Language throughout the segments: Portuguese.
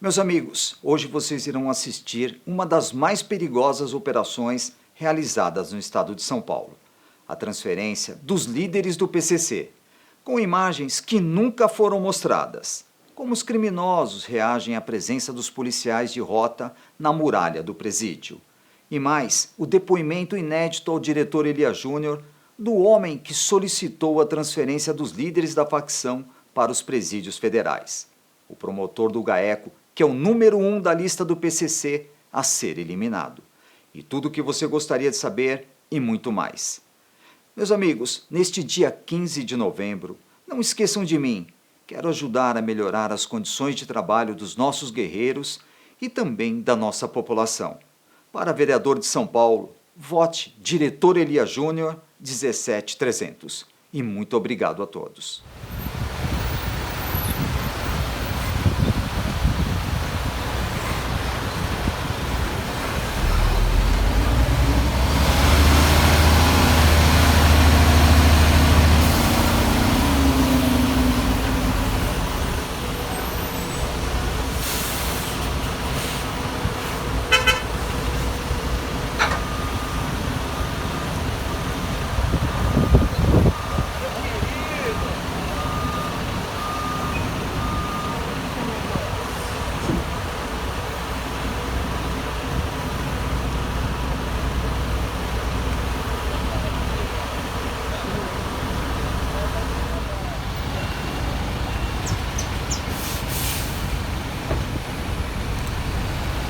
Meus amigos, hoje vocês irão assistir uma das mais perigosas operações realizadas no estado de São Paulo, a transferência dos líderes do PCC, com imagens que nunca foram mostradas, como os criminosos reagem à presença dos policiais de rota na muralha do presídio, e mais o depoimento inédito ao diretor Elias Júnior do homem que solicitou a transferência dos líderes da facção para os presídios federais, o promotor do GAECO, que é o número 1 da lista do PCC a ser eliminado. E tudo o que você gostaria de saber e muito mais. Meus amigos, neste dia 15 de novembro, não esqueçam de mim. Quero ajudar a melhorar as condições de trabalho dos nossos guerreiros e também da nossa população. Para vereador de São Paulo, vote Diretor Elias Júnior 17300. E muito obrigado a todos.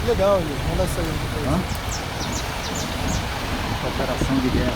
Legal, Eli. Manda isso aí. Operação de guerra, né?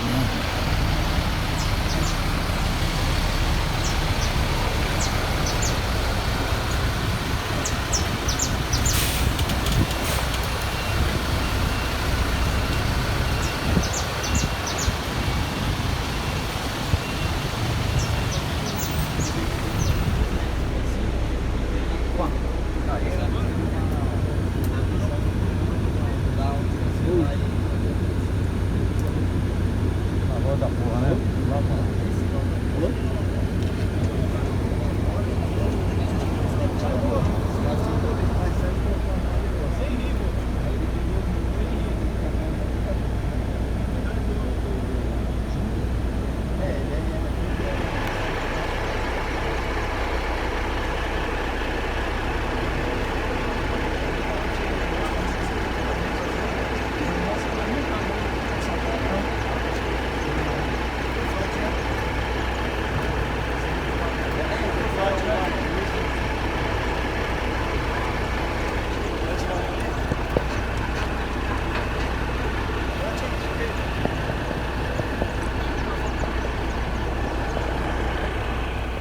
Da porra, né?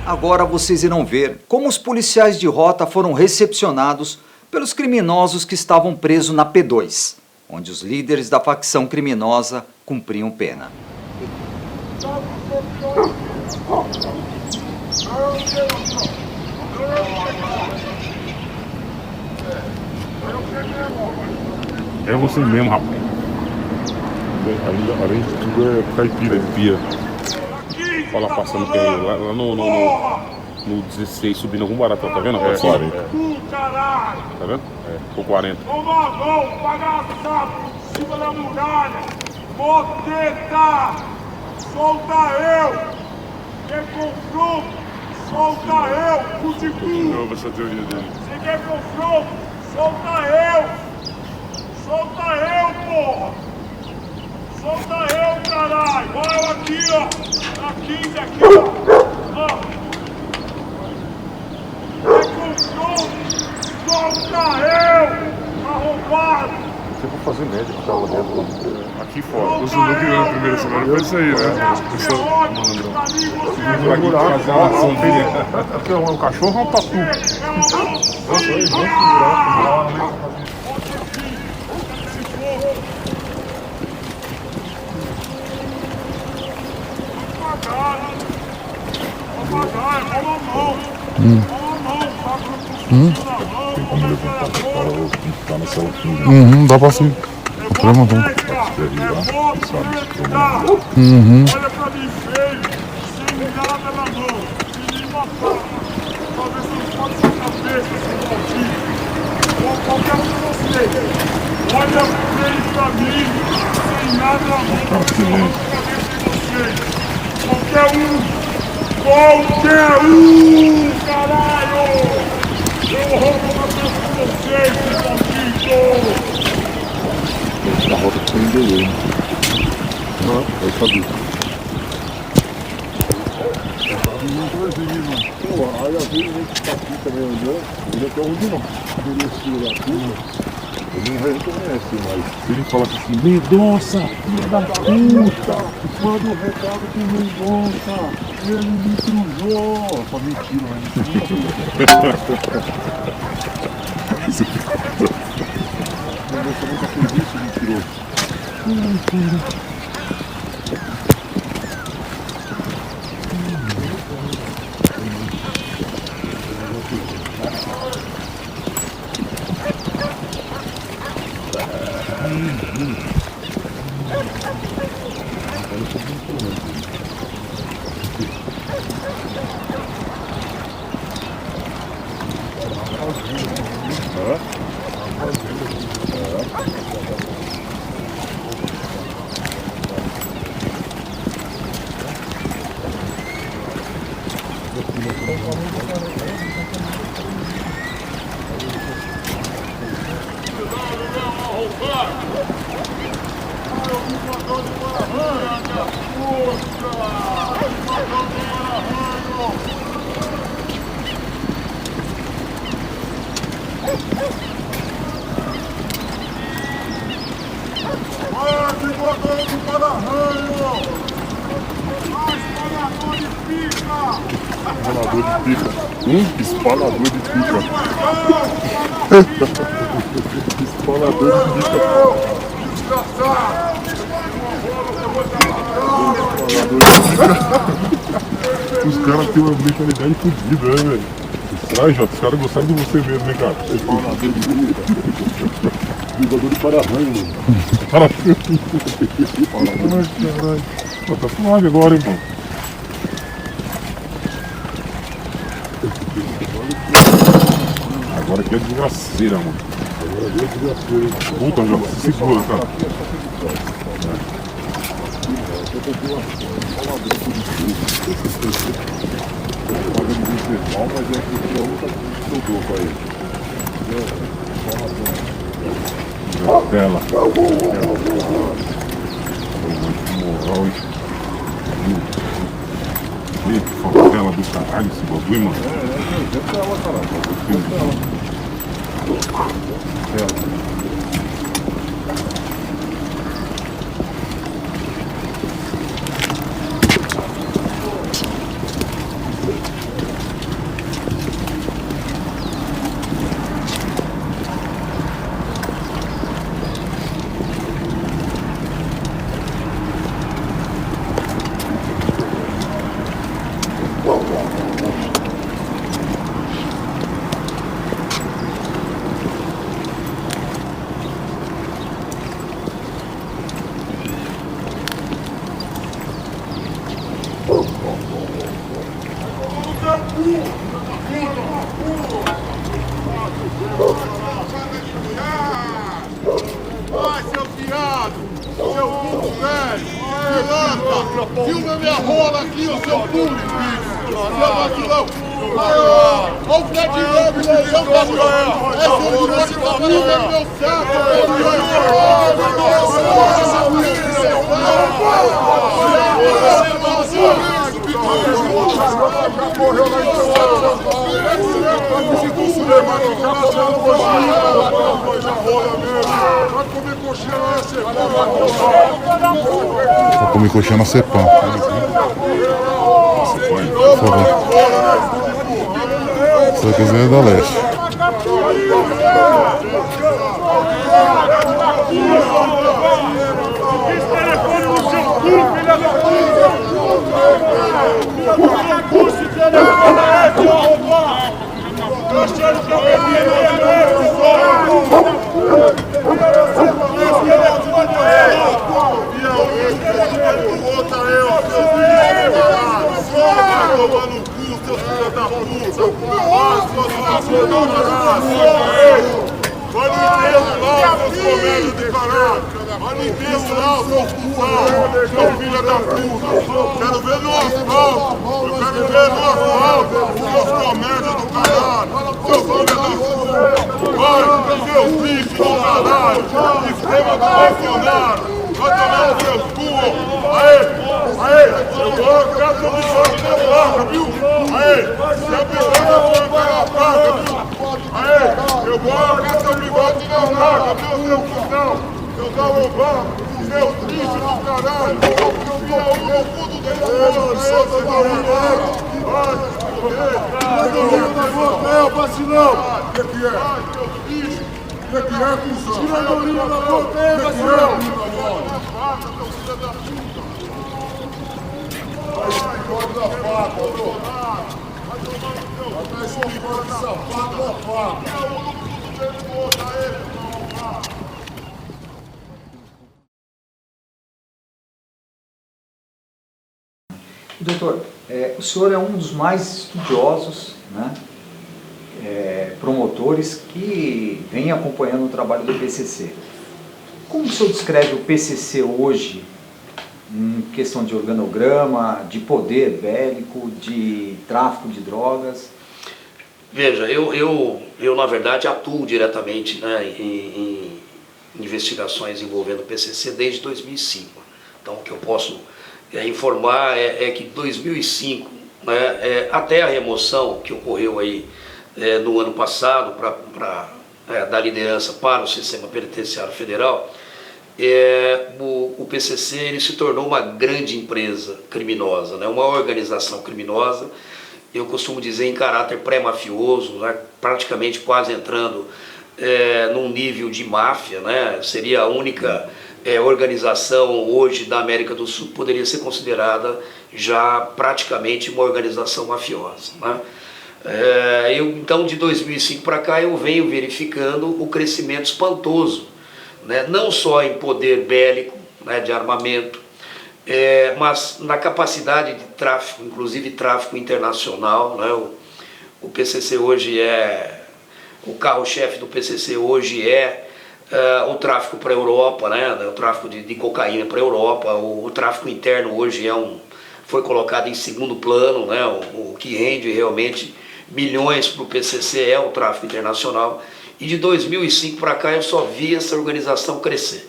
Agora vocês irão ver como os policiais de rota foram recepcionados pelos criminosos que estavam presos na P2, onde os líderes da facção criminosa cumpriam pena. É você mesmo, rapaz. Além de tudo é caipira. Olha lá passando lá no 16, subindo algum barato, tá vendo? É, 40. Tá vendo? É, ou 40. Toma a mão, bagaçado, em cima da muralha. Boteta, solta eu. Quer confronto? Solta eu, Cusicu. De novo essa teoria dele. Você quer confronto? Solta eu. Solta eu, porra. Solta eu, caralho! Olha aqui, ó! Na 15 aqui, ó! É confronto! Solta eu! Arrombado! Você vai fazer médico, tá lá dentro. Aqui fora. O Zulu que ganhou na primeira semana foi isso aí, né? Você é ótimo pra mim, você é Vai aqui fazer uma ação dele. Aqui é um cachorro ou um tatu? Nossa, aí, Tem como levantar pra fora ou tem que ficar nessa altura? Dá pra sim. Levanta. Olha pra mim feio, sem nada na mão, e me matar. Talvez você não pode ser cabeça, seu maldito. vocês. Olha vocês pra mim, sem nada na mão, eu arranco a cabeça de vocês. Qualquer um, caralho! Eu arranco a cabeça de vocês, seus malditos! Essa rota foi em delay. Não, eu sabia. Aí às vezes a gente tá aqui também andando, ele até onde não. Ele lá tudo, ele não reconhece mais. Ele fala assim, Mendonça, filha da puta! Manda um recado pro Mendonça, ele me cruzou. Só mentira, Mendonça nunca fez isso, mentiroso. Espalador de pica. Espalador de pica. Os caras têm uma mentalidade fodida, né, velho? Ai, Jota, os caras gostaram de você mesmo, né, cara? Espalador de pica. Jogador de para-arranho, mano. Para-arranho. Ai, caralho. Pô, tá suave agora, hein, mano? Agora aqui é desgraceira, mano. Agora é desgraceira, hein? Puta, Jota, se segura, cara. Mas é que eu nunca estudou pra ele. Tela. Moral, hein? Que favela do caralho esse bagulho, mano. É tela, caralho. Tela. Vai, seu fiado! Seu burro velho! Pilantra! Filma minha rola aqui, ô seu burro! Seu vacilão! Olha o Fred Love, né? Seu vacilão! É seu de você tá parecendo meu saco! Morreu na estrada! Vou comer coxinha na Cepam. Por favor. Essa cozinha é da Leste. Esse telefone no seu cu, filha da puta! Seu cu, esse telefone é esse, arrombado! Tô achando que eu bebi esse telefone! Esse telefone é esse! Outra eu, seu filho! Vai tomar no cu, seu filho da puta! Vai, sua nacional! Vai no enterro lá! moral, seu cuzão, seu filho da puta. Quero ver no asfalto. Eu quero ver no asfalto. Seus comédios do caralho. Seu filho da puta. Vai, seus bichos do caralho. Sistema do Bolsonaro. Vai tomar no seu cu. Aê, eu vou arrancar seu bigode na placa, viu? Aê, seu bigode eu vou arrancar na placa, viu? Aê, eu vou arrancar seu bigode na placa, viu, seu cuzão? Seus arrombados, seus bichos do caralho. Filha um no fundo desse mundo, seus arrombados. Vai, meu vacilão. O que é? Seus bichos. O que é, cuzão? Tira a orelha da boca, é, vacilão. Filha da puta. Vai, bigode da faca, ô. Vai tomar no teu cu. Vai esse bigode safado da faca. É o lucro do dedo, aê, seu arrombado. Doutor, o senhor é um dos mais estudiosos, né, promotores que vem acompanhando o trabalho do PCC. Como o senhor descreve o PCC hoje em questão de organograma, de poder bélico, de tráfico de drogas? Veja, eu na verdade atuo diretamente, né, em investigações envolvendo o PCC desde 2005. Então o que eu posso informar é que 2005, né, até a remoção que ocorreu aí no ano passado da liderança para o sistema penitenciário federal, o PCC ele se tornou uma grande empresa criminosa, né, uma organização criminosa, eu costumo dizer em caráter pré-mafioso, né, praticamente quase entrando num nível de máfia, né, seria a única organização hoje da América do Sul poderia ser considerada já praticamente uma organização mafiosa, né? Então de 2005 para cá eu venho verificando o crescimento espantoso, né? Não só em poder bélico, né, de armamento, mas na capacidade de tráfico, inclusive tráfico internacional, né? O PCC hoje o carro-chefe do PCC hoje o tráfico para a Europa, né, o tráfico de cocaína para a Europa, o tráfico interno hoje foi colocado em segundo plano, né, o que rende realmente milhões para o PCC é o tráfico internacional, e de 2005 para cá eu só vi essa organização crescer.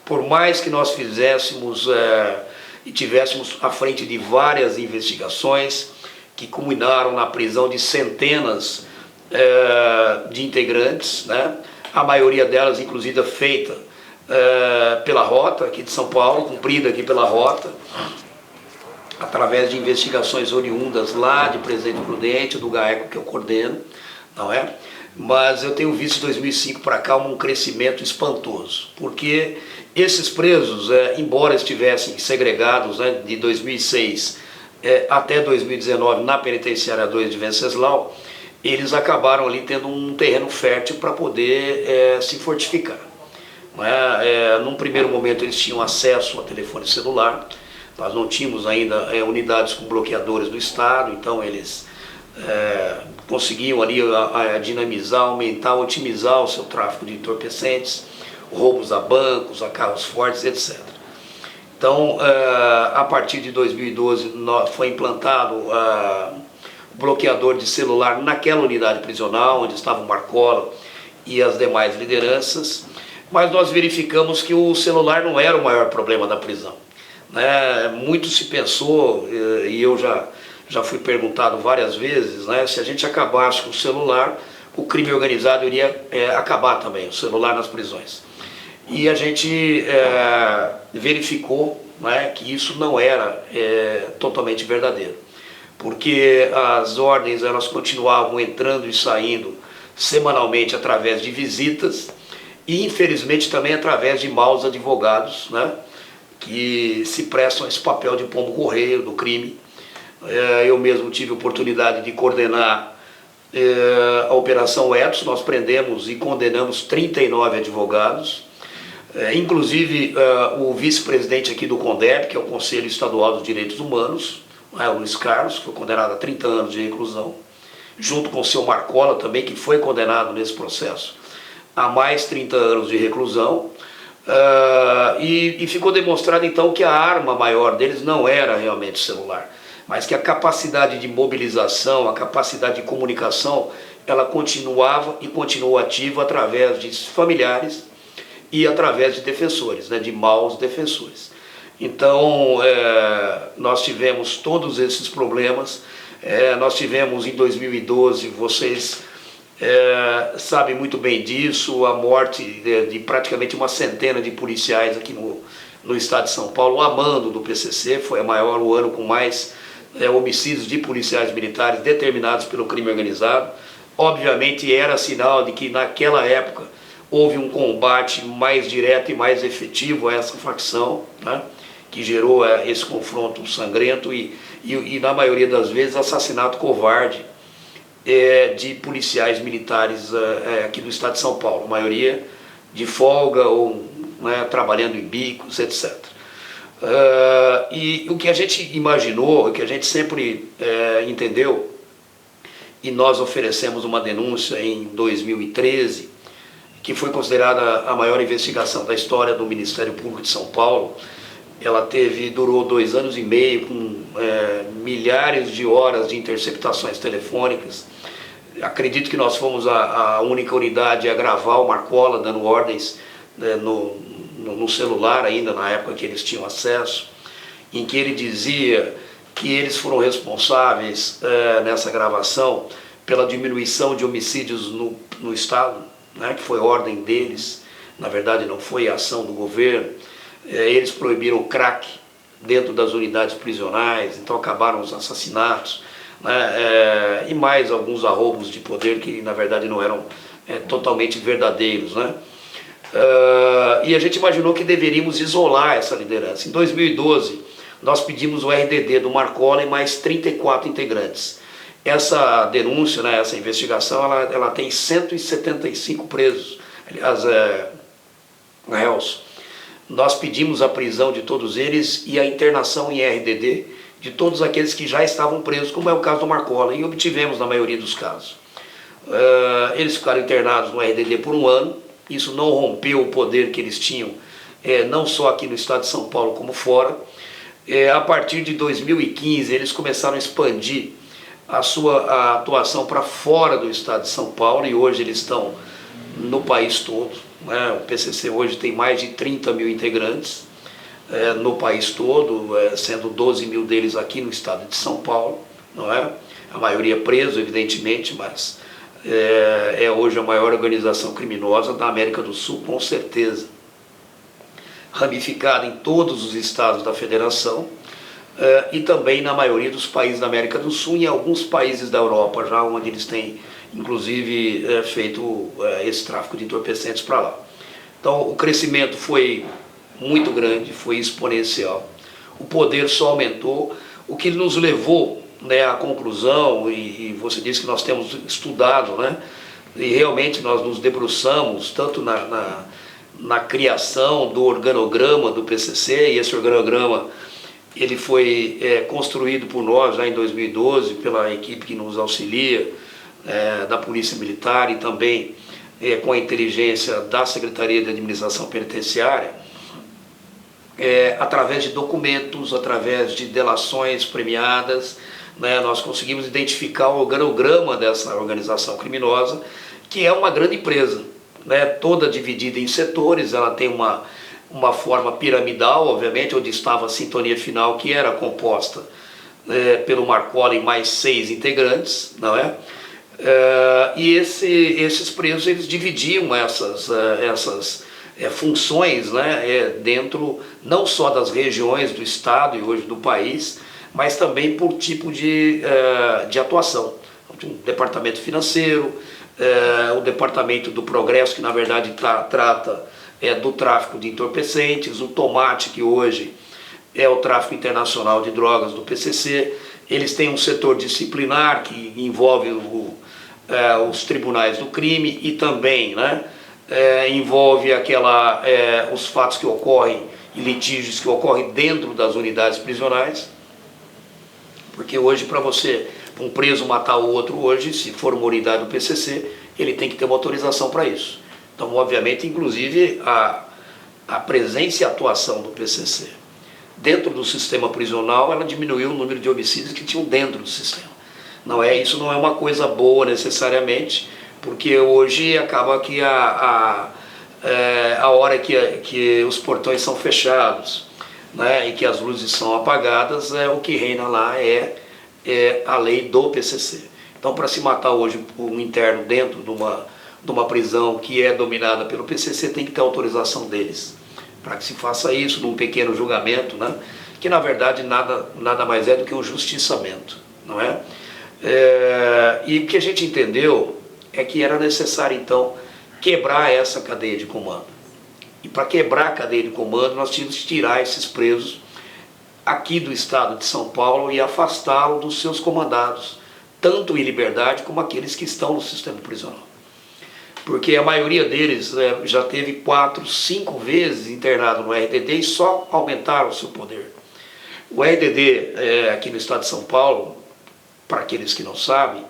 Por mais que nós fizéssemos e tivéssemos à frente de várias investigações que culminaram na prisão de centenas de integrantes, né, a maioria delas inclusive feita pela Rota aqui de São Paulo, cumprida aqui pela Rota, através de investigações oriundas lá de Presidente Prudente, do GAECO que eu coordeno, não é? Mas eu tenho visto de 2005 para cá um crescimento espantoso, porque esses presos, embora estivessem segregados, né, de 2006 até 2019 na Penitenciária 2 de Venceslau, eles acabaram ali tendo um terreno fértil para poder se fortificar. Num primeiro momento eles tinham acesso a telefone celular, nós não tínhamos ainda unidades com bloqueadores do Estado, então eles conseguiam ali dinamizar, aumentar, otimizar o seu tráfico de entorpecentes, roubos a bancos, a carros fortes, etc. Então, a partir de 2012 foi implantado bloqueador de celular naquela unidade prisional, onde estava o Marcola e as demais lideranças, mas nós verificamos que o celular não era o maior problema da prisão, né? Muito se pensou, e eu já fui perguntado várias vezes, né, se a gente acabasse com o celular, o crime organizado iria acabar também, o celular nas prisões. E a gente verificou, né, que isso não era totalmente verdadeiro, porque as ordens elas continuavam entrando e saindo semanalmente através de visitas e infelizmente também através de maus advogados, né, que se prestam a esse papel de pombo-correio do crime. Eu mesmo tive a oportunidade de coordenar a Operação Etos, nós prendemos e condenamos 39 advogados, inclusive o vice-presidente aqui do CONDEP, que é o Conselho Estadual dos Direitos Humanos, o Luiz Carlos, que foi condenado a 30 anos de reclusão, junto com o seu Marcola também, que foi condenado nesse processo a mais 30 anos de reclusão. E ficou demonstrado então que a arma maior deles não era realmente o celular, mas que a capacidade de mobilização, a capacidade de comunicação, ela continuava e continuou ativa através de familiares e através de defensores, né, de maus defensores. Então, nós tivemos todos esses problemas. Nós tivemos em 2012, vocês sabem muito bem disso, a morte de praticamente uma centena de policiais aqui no estado de São Paulo, a mando do PCC. Foi o ano com mais homicídios de policiais militares determinados pelo crime organizado. Obviamente era sinal de que naquela época houve um combate mais direto e mais efetivo a essa facção, né, que gerou esse confronto sangrento e na maioria das vezes assassinato covarde de policiais militares aqui do estado de São Paulo, a maioria de folga ou, né, trabalhando em bicos, etc. E o que a gente imaginou, o que a gente sempre entendeu, e nós oferecemos uma denúncia em 2013, que foi considerada a maior investigação da história do Ministério Público de São Paulo. Ela durou 2 anos e meio, com milhares de horas de interceptações telefônicas. Acredito que nós fomos a única unidade a gravar o Marcola dando ordens no celular ainda, na época que eles tinham acesso, em que ele dizia que eles foram responsáveis nessa gravação pela diminuição de homicídios no estado, né, que foi ordem deles, na verdade não foi ação do governo. Eles proibiram o crack dentro das unidades prisionais, então acabaram os assassinatos, né, e mais alguns arroubos de poder que na verdade não eram totalmente verdadeiros, né? E a gente imaginou que deveríamos isolar essa liderança. Em 2012 nós pedimos o RDD do Marcola e mais 34 integrantes. Essa denúncia, né, essa investigação, ela tem 175 presos, aliás, réus. Nós pedimos a prisão de todos eles e a internação em RDD de todos aqueles que já estavam presos, como é o caso do Marcola, e obtivemos na maioria dos casos. Eles ficaram internados no RDD por 1 ano, isso não rompeu o poder que eles tinham, não só aqui no estado de São Paulo como fora. A partir de 2015 eles começaram a expandir a atuação para fora do estado de São Paulo, e hoje eles estão no país todo, né? O PCC hoje tem mais de 30 mil integrantes no país todo, sendo 12 mil deles aqui no estado de São Paulo, não é? A maioria preso, evidentemente, mas hoje a maior organização criminosa da América do Sul, com certeza, ramificada em todos os estados da federação, e também na maioria dos países da América do Sul e em alguns países da Europa, já onde eles têm inclusive feito esse tráfico de entorpecentes para lá. Então o crescimento foi muito grande, foi exponencial, o poder só aumentou, o que nos levou, né, à conclusão, e você disse que nós temos estudado, né, e realmente nós nos debruçamos tanto na criação do organograma do PCC, e esse organograma ele foi construído por nós já em 2012, pela equipe que nos auxilia, da Polícia Militar, e também com a inteligência da Secretaria de Administração Penitenciária, através de documentos, através de delações premiadas, né, nós conseguimos identificar o organograma dessa organização criminosa, que é uma grande empresa, né, toda dividida em setores. Ela tem uma forma piramidal, obviamente, onde estava a sintonia final, que era composta pelo Marcola e mais 6 integrantes, não é? E esses presos, eles dividiam essas funções, né, dentro não só das regiões do estado e hoje do país, mas também por tipo de atuação. O departamento financeiro, o departamento do progresso, que na verdade trata do tráfico de entorpecentes, o tomate, que hoje é o tráfico internacional de drogas do PCC. Eles têm um setor disciplinar que envolve os tribunais do crime e também, né, envolve os fatos que ocorrem e litígios que ocorrem dentro das unidades prisionais, porque hoje para um preso matar o outro hoje, se for uma unidade do PCC, ele tem que ter uma autorização para isso. Então, obviamente, inclusive, a presença e a atuação do PCC dentro do sistema prisional, ela diminuiu o número de homicídios que tinham dentro do sistema. Isso não é uma coisa boa necessariamente, porque hoje acaba que a hora que os portões são fechados, né, e que as luzes são apagadas, o que reina lá é a lei do PCC. Então, para se matar hoje um interno dentro de uma prisão que é dominada pelo PCC, tem que ter autorização deles, para que se faça isso num pequeno julgamento, né, que na verdade nada mais é do que um justiçamento, não é? E o que a gente entendeu é que era necessário, então, quebrar essa cadeia de comando. E para quebrar a cadeia de comando, nós tínhamos que tirar esses presos aqui do estado de São Paulo e afastá-los dos seus comandados, tanto em liberdade como aqueles que estão no sistema prisional. Porque a maioria deles já teve 4, 5 vezes internado no RDD e só aumentaram o seu poder. O RDD, aqui no estado de São Paulo, para aqueles que não sabem,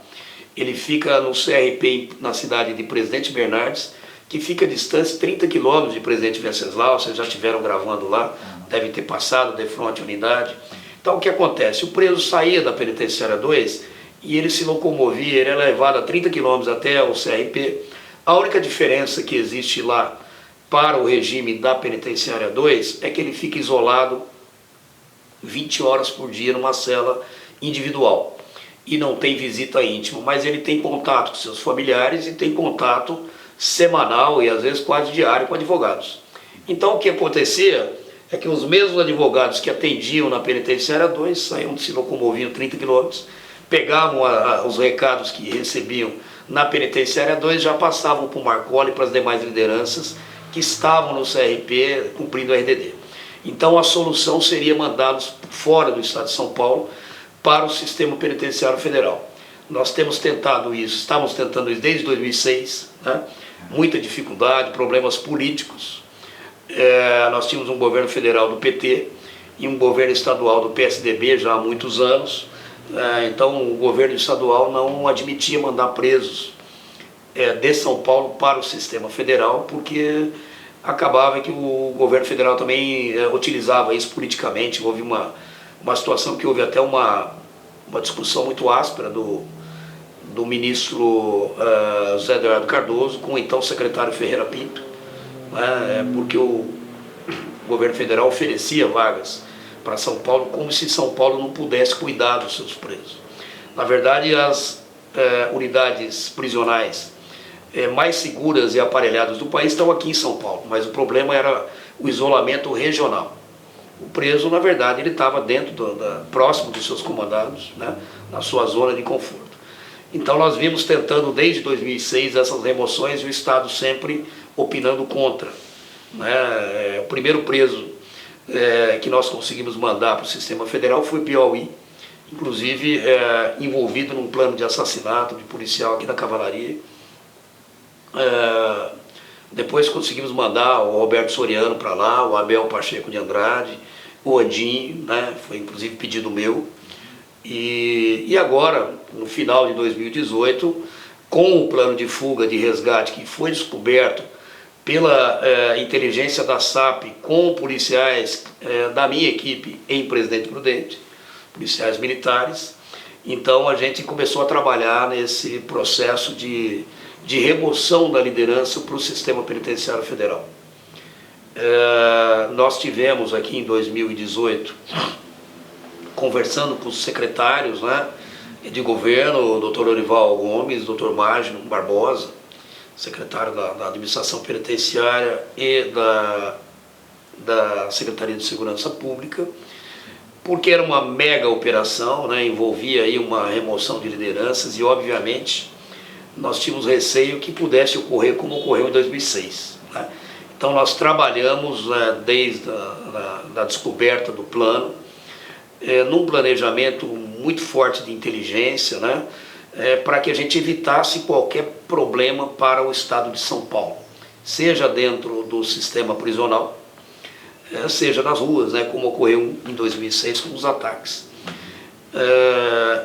ele fica no CRP na cidade de Presidente Bernardes, que fica a distância 30 quilômetros de Presidente Venceslau. Vocês já estiveram gravando lá, devem ter passado de frente à unidade. Então o que acontece? O preso saía da penitenciária 2 e ele se locomovia, ele é levado a 30 quilômetros até o CRP. A única diferença que existe lá para o regime da penitenciária 2 é que ele fica isolado 20 horas por dia numa cela individual e não tem visita íntima, mas ele tem contato com seus familiares e tem contato semanal e às vezes quase diário com advogados. Então o que acontecia é que os mesmos advogados que atendiam na penitenciária 2 saíam, se locomoviam 30 quilômetros, pegavam os recados que recebiam na penitenciária 2, já passavam para o Marcoli e para as demais lideranças que estavam no CRP cumprindo o RDD. Então a solução seria mandá-los fora do estado de São Paulo para o sistema penitenciário federal. Nós temos tentado isso, estávamos tentando isso desde 2006, né? Muita dificuldade, problemas políticos. Nós tínhamos um governo federal do PT e um governo estadual do PSDB já há muitos anos. Então o governo estadual não admitia mandar presos de São Paulo para o sistema federal, porque acabava que o governo federal também utilizava isso politicamente. Houve uma situação que houve até uma discussão muito áspera do ministro José Eduardo Cardoso com o então secretário Ferreira Pinto, porque o governo federal oferecia vagas para São Paulo como se São Paulo não pudesse cuidar dos seus presos. Na verdade, as unidades prisionais mais seguras e aparelhadas do país estão aqui em São Paulo, mas o problema era o isolamento regional. O preso, na verdade, ele estava próximo dos seus comandados, né, na sua zona de conforto. Então nós vimos tentando desde 2006 essas remoções e o Estado sempre opinando contra, né? O primeiro preso que nós conseguimos mandar para o sistema federal foi Piauí, inclusive envolvido num plano de assassinato de policial aqui da Cavalaria. Depois conseguimos mandar o Roberto Soriano para lá, o Abel Pacheco de Andrade, o Andinho, né? Foi inclusive pedido meu. E agora, no final de 2018, com o plano de fuga, de resgate, que foi descoberto pela inteligência da SAP com policiais da minha equipe em Presidente Prudente, policiais militares, então a gente começou a trabalhar nesse processo de remoção da liderança para o sistema penitenciário federal. Nós tivemos aqui em 2018, conversando com os secretários, né, de governo, o Dr. Orival Gomes, o Dr. Mágino Barbosa, secretário da Administração Penitenciária e da Secretaria de Segurança Pública, porque era uma mega operação, né, envolvia aí uma remoção de lideranças e, obviamente, nós tínhamos receio que pudesse ocorrer como ocorreu em 2006. Né? Então nós trabalhamos desde a descoberta do plano, num planejamento muito forte de inteligência, né, para que a gente evitasse qualquer problema para o estado de São Paulo, seja dentro do sistema prisional, seja nas ruas, né, como ocorreu em 2006 com os ataques.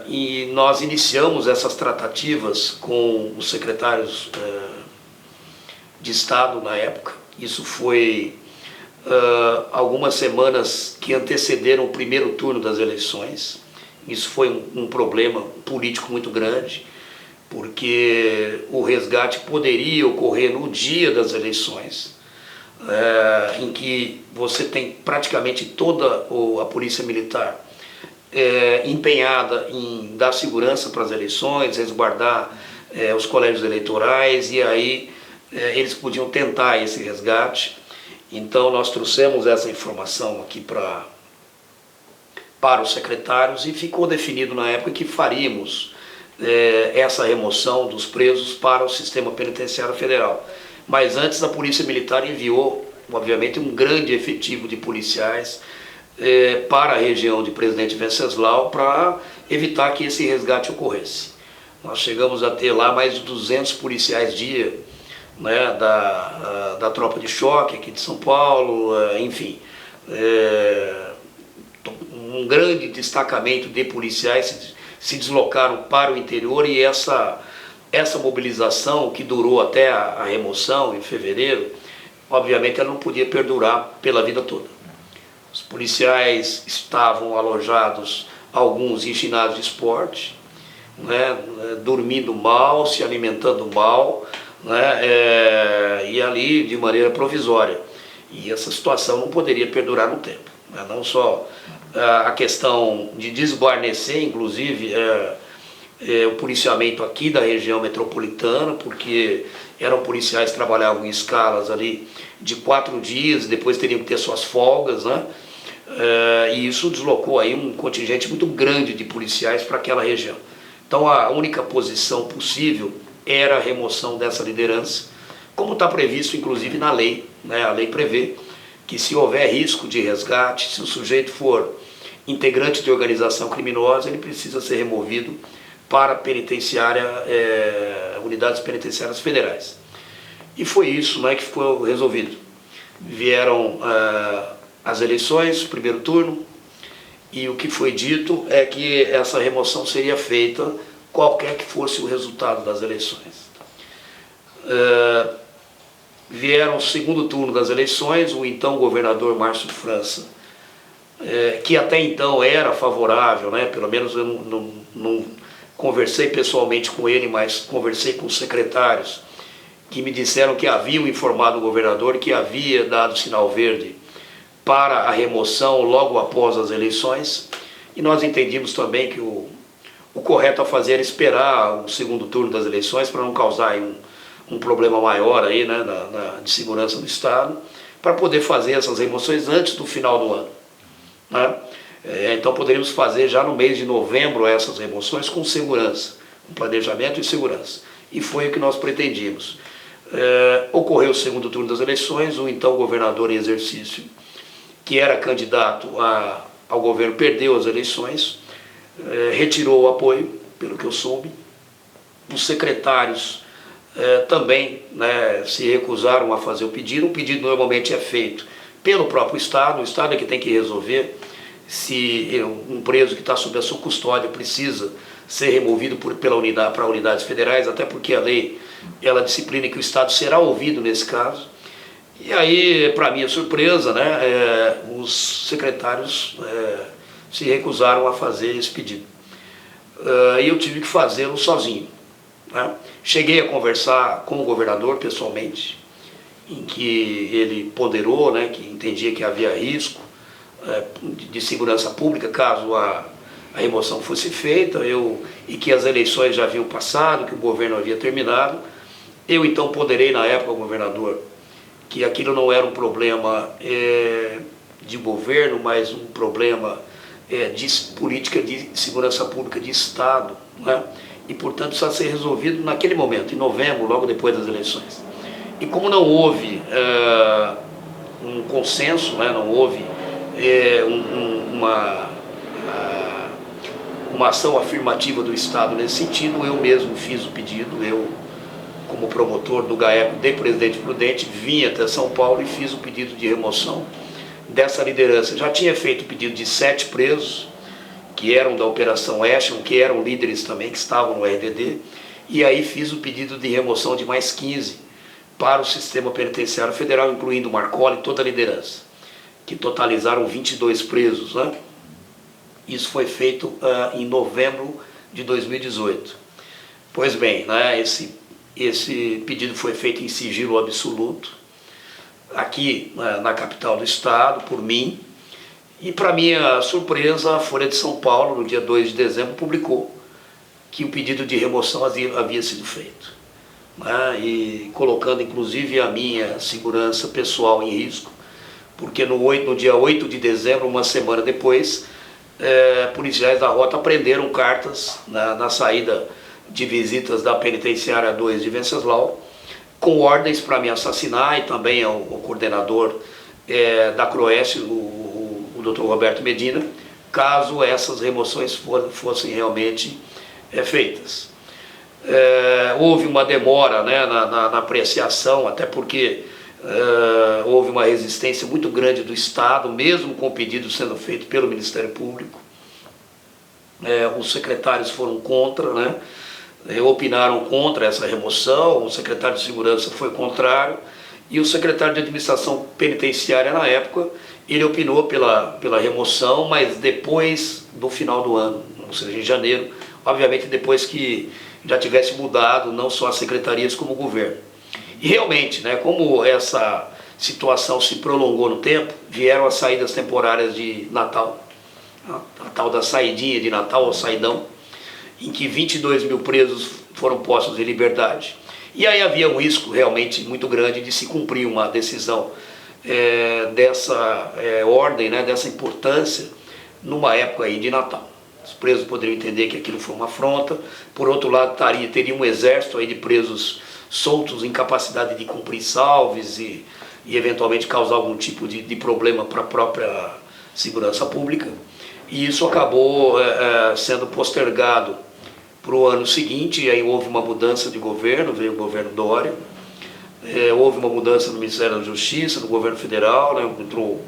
E nós iniciamos essas tratativas com os secretários de Estado na época. Isso foi algumas semanas que antecederam o primeiro turno das eleições. Isso foi um problema político muito grande, porque o resgate poderia ocorrer no dia das eleições, em que você tem praticamente toda a polícia militar empenhada em dar segurança para as eleições, resguardar os colégios eleitorais, e aí eles podiam tentar esse resgate. Então nós trouxemos essa informação aqui para os secretários e ficou definido na época que faríamos essa remoção dos presos para o sistema penitenciário federal. Mas antes a Polícia Militar enviou, obviamente, um grande efetivo de policiais para a região de Presidente Venceslau para evitar que esse resgate ocorresse. Nós chegamos a ter lá mais de 200 policiais dia, né, da tropa de choque aqui de São Paulo, enfim, um grande destacamento de policiais se deslocaram para o interior, e essa mobilização, que durou até a remoção em fevereiro, obviamente ela não podia perdurar pela vida toda. Os policiais estavam alojados, alguns em ginásios de esporte, né, dormindo mal, se alimentando mal, né, e ali de maneira provisória. E essa situação não poderia perdurar no tempo, né? Não só a questão de desguarnecer, inclusive, o policiamento aqui da região metropolitana, porque eram policiais que trabalhavam em escalas ali de 4 dias, depois teriam que ter suas folgas, né? E isso deslocou aí um contingente muito grande de policiais para aquela região. Então a única posição possível era a remoção dessa liderança, como está previsto inclusive na lei, né? A lei prevê que, se houver risco de resgate, se o sujeito for integrante de organização criminosa, ele precisa ser removido para a penitenciária, unidades penitenciárias federais. E foi isso, né, que foi resolvido. Vieram as eleições, o primeiro turno, e o que foi dito é que essa remoção seria feita qualquer que fosse o resultado das eleições. Vieram o segundo turno das eleições, o então governador Márcio França, que até então era favorável, né, pelo menos eu não conversei pessoalmente com ele, mas conversei com os secretários, que me disseram que haviam informado o governador que havia dado sinal verde para a remoção logo após as eleições, e nós entendimos também que o correto a fazer era esperar o segundo turno das eleições para não causar aí um problema maior aí, né, de segurança do Estado, para poder fazer essas remoções antes do final do ano, né? Então poderíamos fazer já no mês de novembro essas remoções com segurança, com planejamento e segurança. E foi o que nós pretendíamos. Ocorreu o segundo turno das eleições, o então governador em exercício, que era candidato ao governo, perdeu as eleições, retirou o apoio, pelo que eu soube. Os secretários também, né, se recusaram a fazer o pedido. O pedido normalmente é feito pelo próprio Estado, o Estado é que tem que resolver se um preso que está sob a sua custódia precisa ser removido para unidades federais, até porque a lei ela disciplina que o Estado será ouvido nesse caso. E aí, para minha surpresa, né, os secretários se recusaram a fazer esse pedido. E eu tive que fazê-lo sozinho, né? Cheguei a conversar com o governador pessoalmente, em que ele ponderou, né, que entendia que havia risco de segurança pública caso a remoção fosse feita, e que as eleições já haviam passado, que o governo havia terminado. Eu então ponderei na época ao governador que aquilo não era um problema de governo, mas um problema de política de segurança pública de Estado, né? E portanto precisa ser resolvido naquele momento, em novembro, logo depois das eleições. E como não houve um consenso, né, não houve uma ação afirmativa do Estado nesse sentido, eu mesmo fiz o pedido. Eu, como promotor do GAECO de Presidente Prudente, vim até São Paulo e fiz o pedido de remoção dessa liderança. Já tinha feito o pedido de 7 presos, que eram da Operação Echelon, que eram líderes também, que estavam no RDD, e aí fiz o pedido de remoção de mais 15 para o sistema penitenciário federal, incluindo o Marcolli e toda a liderança. que totalizaram 22 presos, né? Isso foi feito em novembro de 2018. Pois bem, né, esse pedido foi feito em sigilo absoluto, aqui na capital do estado, por mim, e para minha surpresa, a Folha de São Paulo, no dia 2 de dezembro, publicou que o pedido de remoção havia sido feito, né, e colocando inclusive a minha segurança pessoal em risco, porque no dia 8 de dezembro, uma semana depois, policiais da rota prenderam cartas na saída de visitas da penitenciária 2 de Venceslau, com ordens para me assassinar, e também o coordenador da Croeste, o Dr. Roberto Medina, caso essas remoções fossem realmente feitas. Houve uma demora, né, na apreciação, até porque houve uma resistência muito grande do Estado, mesmo com o pedido sendo feito pelo Ministério Público. Os secretários foram contra, né, opinaram contra essa remoção, o secretário de Segurança foi contrário, e o secretário de Administração Penitenciária, na época, ele opinou pela remoção, mas depois do final do ano, ou seja, em janeiro, obviamente depois que já tivesse mudado não só as secretarias como o governo. E realmente, né, como essa situação se prolongou no tempo, vieram as saídas temporárias de Natal, a tal da saidinha de Natal, ou saidão, em que 22 mil presos foram postos em liberdade. E aí havia um risco realmente muito grande de se cumprir uma decisão dessa ordem, né, dessa importância, numa época aí de Natal. Os presos poderiam entender que aquilo foi uma afronta. Por outro lado, teria um exército aí de presos soltos, em capacidade de cumprir salves e eventualmente causar algum tipo de problema para a própria segurança pública. E isso acabou sendo postergado para o ano seguinte, e aí houve uma mudança de governo, veio o governo Dória, houve uma mudança no Ministério da Justiça, no governo federal, né, entrou o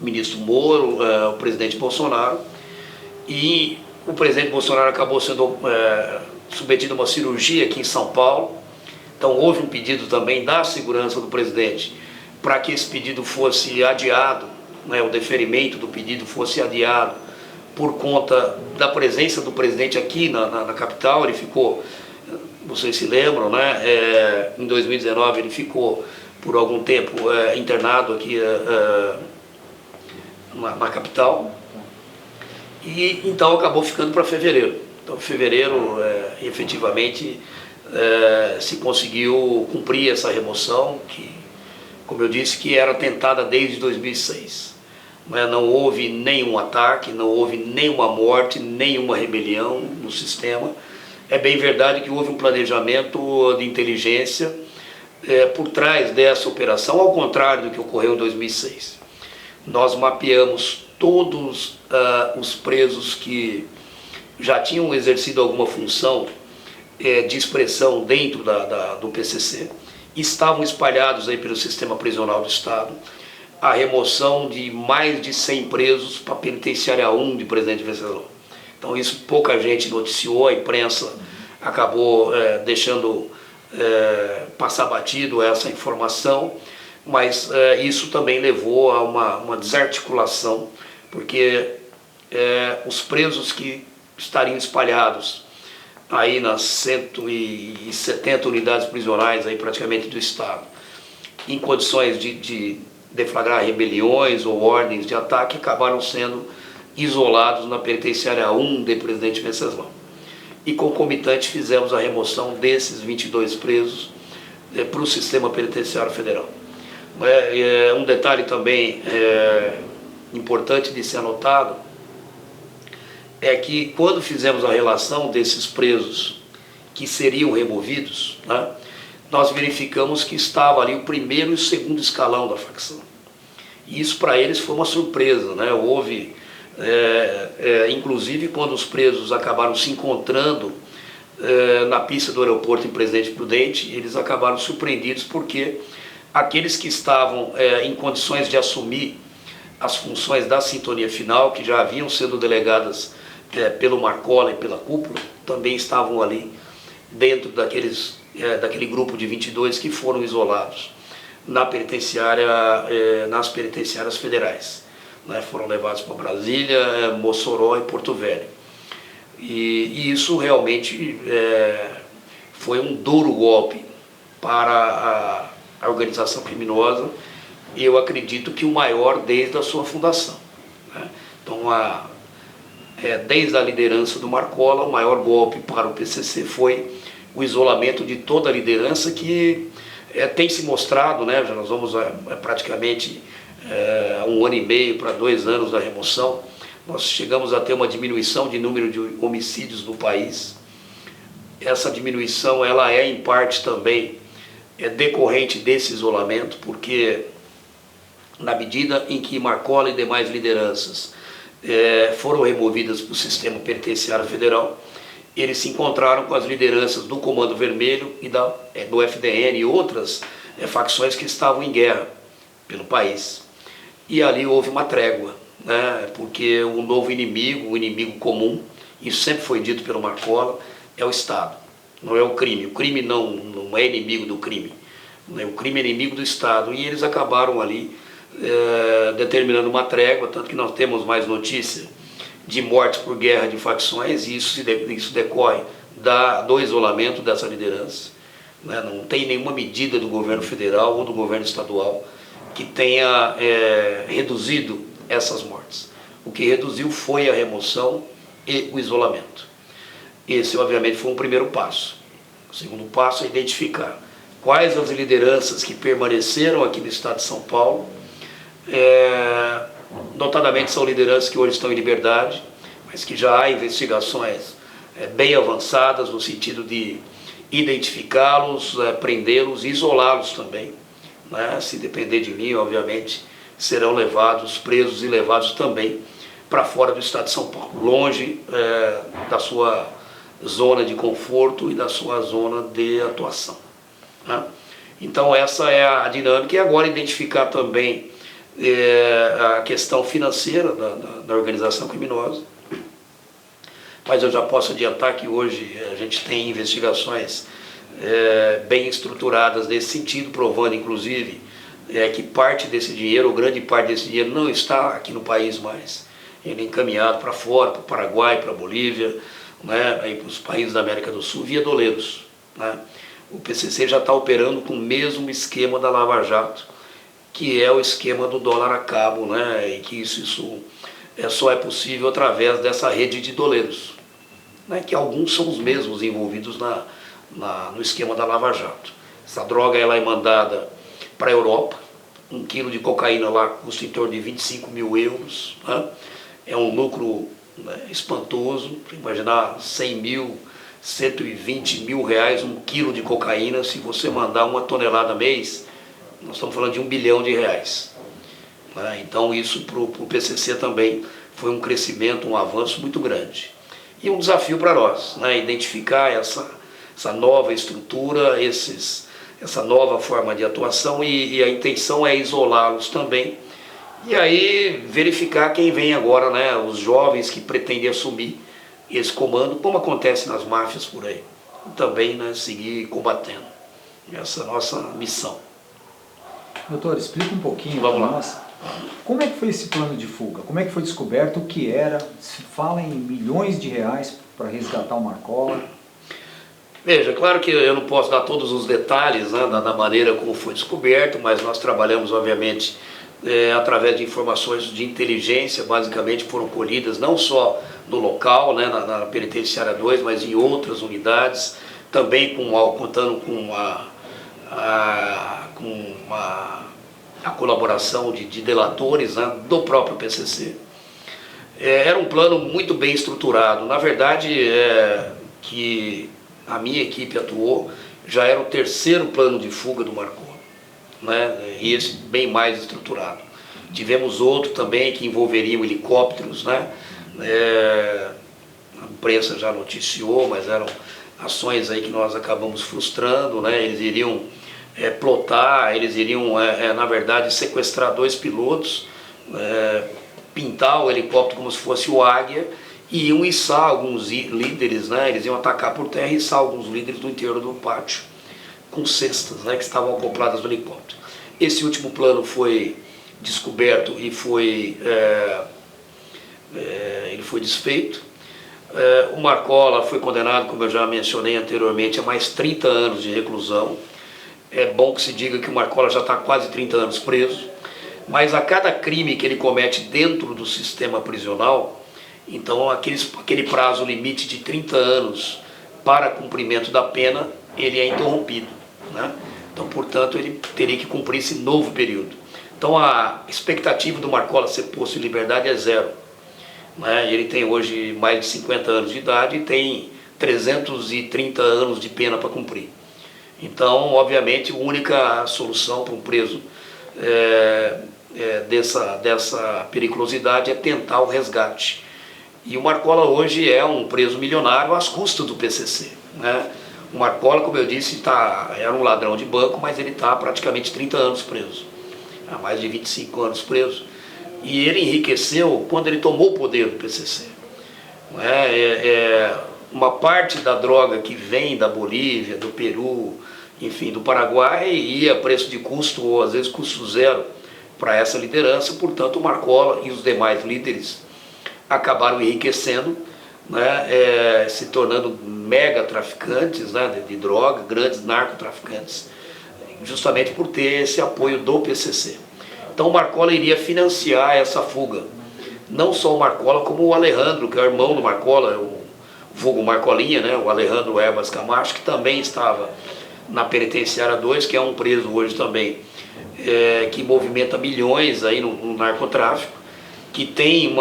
ministro Moro, o presidente Bolsonaro, e o presidente Bolsonaro acabou sendo submetido a uma cirurgia aqui em São Paulo. Então houve um pedido também da segurança do presidente para que esse pedido fosse adiado, né, o deferimento do pedido fosse adiado por conta da presença do presidente aqui na capital. Ele ficou, vocês se lembram, né, em 2019 ele ficou por algum tempo internado aqui na capital, e então acabou ficando para fevereiro. Então, em fevereiro, efetivamente, se conseguiu cumprir essa remoção, que, como eu disse, que era tentada desde 2006. Não houve nenhum ataque, não houve nenhuma morte, nenhuma rebelião no sistema. É bem verdade que houve um planejamento de inteligência por trás dessa operação, ao contrário do que ocorreu em 2006. Nós mapeamos todos os presos que já tinham exercido alguma função de expressão dentro do PCC, estavam espalhados aí pelo sistema prisional do Estado. A remoção de mais de 100 presos para a penitenciária 1 de Presidente Venceslau. Então isso pouca gente noticiou, a imprensa acabou deixando passar batido essa informação, mas isso também levou a uma desarticulação, porque os presos que estariam espalhados aí nas 170 unidades prisionais aí praticamente do Estado, em condições de deflagrar rebeliões ou ordens de ataque, acabaram sendo isolados na penitenciária 1 de Presidente Venceslau. E concomitante fizemos a remoção desses 22 presos para o sistema penitenciário federal. Um detalhe também importante de ser anotado é que quando fizemos a relação desses presos que seriam removidos, né, nós verificamos que estava ali o primeiro e o segundo escalão da facção. E isso para eles foi uma surpresa, né? Houve, inclusive quando os presos acabaram se encontrando na pista do aeroporto em Presidente Prudente, eles acabaram surpreendidos porque aqueles que estavam em condições de assumir as funções da sintonia final, que já haviam sido delegadas pelo Marcola e pela cúpula, também estavam ali dentro daquele grupo de 22 que foram isolados. nas penitenciárias federais. Né? Foram levados para Brasília, Mossoró e Porto Velho. E isso realmente foi um duro golpe para a organização criminosa, e eu acredito que o maior desde a sua fundação. Né? Então, desde a liderança do Marcola, o maior golpe para o PCC foi o isolamento de toda a liderança, que tem se mostrado, né? Já nós vamos praticamente 1 ano e meio para 2 anos da remoção, nós chegamos a ter uma diminuição de número de homicídios no país. Essa diminuição ela é em parte também decorrente desse isolamento, porque na medida em que Marcola e demais lideranças foram removidas para o sistema penitenciário federal, eles se encontraram com as lideranças do Comando Vermelho e do FDN e outras facções que estavam em guerra pelo país. E ali houve uma trégua, né? Porque o novo inimigo, o inimigo comum, isso sempre foi dito pelo Marcola, é o Estado, não é o crime. O crime não é inimigo do crime, né? O crime é inimigo do Estado. E eles acabaram ali determinando uma trégua, tanto que nós temos mais notícia de mortes por guerra de facções, e isso decorre do isolamento dessa liderança. Né? Não tem nenhuma medida do governo federal ou do governo estadual que tenha reduzido essas mortes. O que reduziu foi a remoção e o isolamento. Esse, obviamente, foi um primeiro passo. O segundo passo é identificar quais as lideranças que permaneceram aqui no estado de São Paulo. Notadamente são lideranças que hoje estão em liberdade, mas que já há investigações bem avançadas no sentido de identificá-los, prendê-los e isolá-los também. Né? Se depender de mim, obviamente, serão levados, presos e levados também para fora do estado de São Paulo, longe da sua zona de conforto e da sua zona de atuação. Né? Então essa é a dinâmica, e agora identificar também a questão financeira da organização criminosa. Mas eu já posso adiantar que hoje a gente tem investigações bem estruturadas nesse sentido, provando inclusive que parte desse dinheiro, ou grande parte desse dinheiro, não está aqui no país mais. Ele é encaminhado para fora, para o Paraguai, para a Bolívia, né, para os países da América do Sul, via doleiros. Né? O PCC já está operando com o mesmo esquema da Lava Jato, que é o esquema do dólar a cabo, né? E que isso só é possível através dessa rede de doleiros, né? Que alguns são os mesmos envolvidos no esquema da Lava Jato. Essa droga ela é mandada para a Europa, 1 quilo de cocaína lá custa em torno de 25 mil euros, né? É um lucro, né, espantoso. Para imaginar 100 mil, 120 mil reais 1 quilo de cocaína, se você mandar 1 tonelada mês, nós estamos falando de R$1 bilhão. Né? Então isso para o PCC também foi um crescimento, um avanço muito grande. E um desafio para nós, né? Identificar essa nova estrutura, essa nova forma de atuação, e a intenção é isolá-los também. E aí verificar quem vem agora, né? Os jovens que pretendem assumir esse comando, como acontece nas máfias por aí. E também, né, seguir combatendo. Essa é a nossa missão. Doutor, explica um pouquinho para nós. Como é que foi esse plano de fuga? Como é que foi descoberto? O que era? Se fala em milhões de reais para resgatar o Marcola. Veja, claro que eu não posso dar todos os detalhes, né, da maneira como foi descoberto, mas nós trabalhamos, obviamente, através de informações de inteligência, basicamente foram colhidas não só no local, né, na Penitenciária 2, mas em outras unidades, também contando com a colaboração de delatores, né, do próprio PCC. Era um plano muito bem estruturado. Na verdade, que a minha equipe atuou, já era o 3º plano de fuga do Marcola, né, e esse bem mais estruturado. Tivemos outro também que envolveriam helicópteros, né, a imprensa já noticiou, mas eram ações aí que nós acabamos frustrando, né, eles iriam plotar, eles iriam, na verdade, sequestrar 2 pilotos, pintar o helicóptero como se fosse o Águia, e iam içar alguns líderes, né, eles iam atacar por terra e içar alguns líderes do interior do pátio, com cestas, né, que estavam acopladas no helicóptero. Esse último plano foi descoberto e ele foi desfeito. O Marcola foi condenado, como eu já mencionei anteriormente, a mais 30 anos de reclusão. É bom que se diga que o Marcola já está quase 30 anos preso, mas a cada crime que ele comete dentro do sistema prisional, então aquele prazo limite de 30 anos para cumprimento da pena, ele é interrompido, né? Então, portanto, ele teria que cumprir esse novo período. Então, a expectativa do Marcola ser posto em liberdade é zero, né? Ele tem hoje mais de 50 anos de idade e tem 330 anos de pena para cumprir. Então, obviamente, a única solução para um preso dessa periculosidade é tentar o resgate. E o Marcola hoje é um preso milionário às custas do PCC, né? O Marcola, como eu disse, era um ladrão de banco, mas ele está há praticamente 30 anos preso, há mais de 25 anos preso. E ele enriqueceu quando ele tomou o poder do PCC. Uma parte da droga que vem da Bolívia, do Peru, enfim, do Paraguai, ia a preço de custo, ou às vezes custo zero, para essa liderança. Portanto, o Marcola e os demais líderes acabaram enriquecendo, né, se tornando mega traficantes, né, de droga, grandes narcotraficantes, justamente por ter esse apoio do PCC. Então o Marcola iria financiar essa fuga. Não só o Marcola, como o Alejandro, que é o irmão do Marcola, o vulgo Marcolinha, né, o Alejandro Herbas Camacho, que também estava na penitenciária 2, que é um preso hoje também, que movimenta milhões aí no narcotráfico, que tem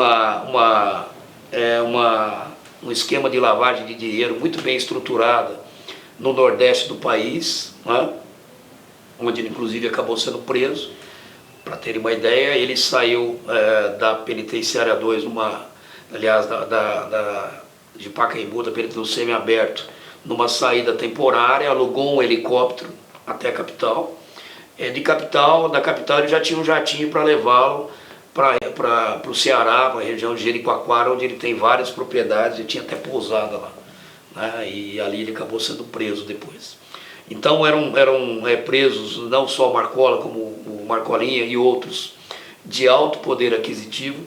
um esquema de lavagem de dinheiro muito bem estruturado no nordeste do país, né, onde ele inclusive acabou sendo preso. Para terem uma ideia, ele saiu da penitenciária 2, de Pacaembu, da penitenciária do semiaberto, numa saída temporária, alugou um helicóptero até a capital. Da capital ele já tinha um jatinho para levá-lo para o Ceará, para a região de Jericoacoara, onde ele tem várias propriedades e tinha até pousada lá, né? E ali ele acabou sendo preso depois. Então eram presos não só o Marcola, como o Marcolinha e outros de alto poder aquisitivo,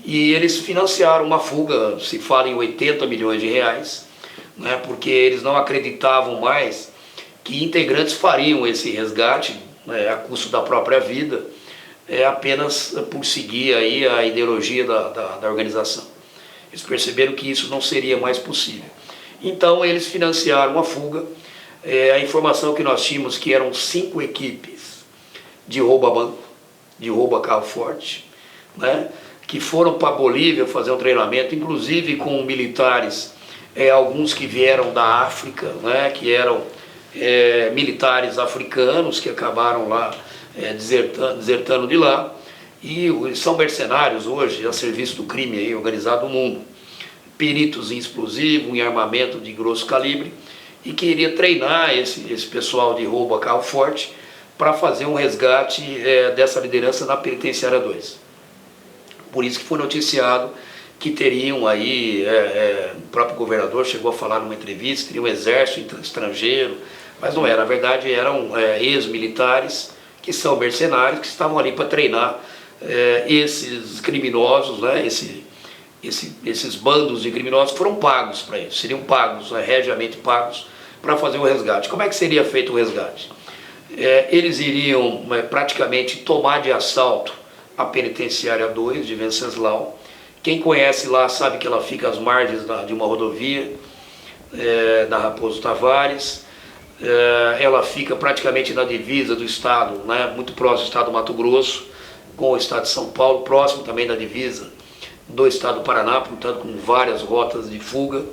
e eles financiaram uma fuga, se fala em 80 milhões de reais, né? Porque eles não acreditavam mais que integrantes fariam esse resgate, né, a custo da própria vida, apenas por seguir aí a ideologia da organização. Eles perceberam que isso não seria mais possível. Então eles financiaram a fuga. A informação que nós tínhamos que eram 5 equipes de roubo a banco, de roubo a carro forte, né, que foram para a Bolívia fazer um treinamento, inclusive com militares, alguns que vieram da África, né, que eram militares africanos que acabaram lá desertando de lá, e são mercenários hoje a serviço do crime aí, organizado no mundo, peritos em explosivo, em armamento de grosso calibre, e que iria treinar esse pessoal de roubo a carro forte para fazer um resgate dessa liderança na penitenciária 2. Por isso que foi noticiado que teriam aí, o próprio governador chegou a falar numa entrevista, teria um exército estrangeiro, mas não era, na verdade eram ex-militares, que são mercenários, que estavam ali para treinar esses criminosos, né, esses bandos de criminosos foram pagos para isso, seriam pagos, regiamente pagos, para fazer o resgate. Como é que seria feito o resgate? Eles iriam praticamente tomar de assalto a penitenciária 2 de Venceslau. Quem conhece lá sabe que ela fica às margens de uma rodovia, da Raposo Tavares. Ela fica praticamente na divisa do estado, né, muito próximo do estado do Mato Grosso, com o estado de São Paulo, próximo também da divisa do estado do Paraná, portanto com várias rotas de fuga.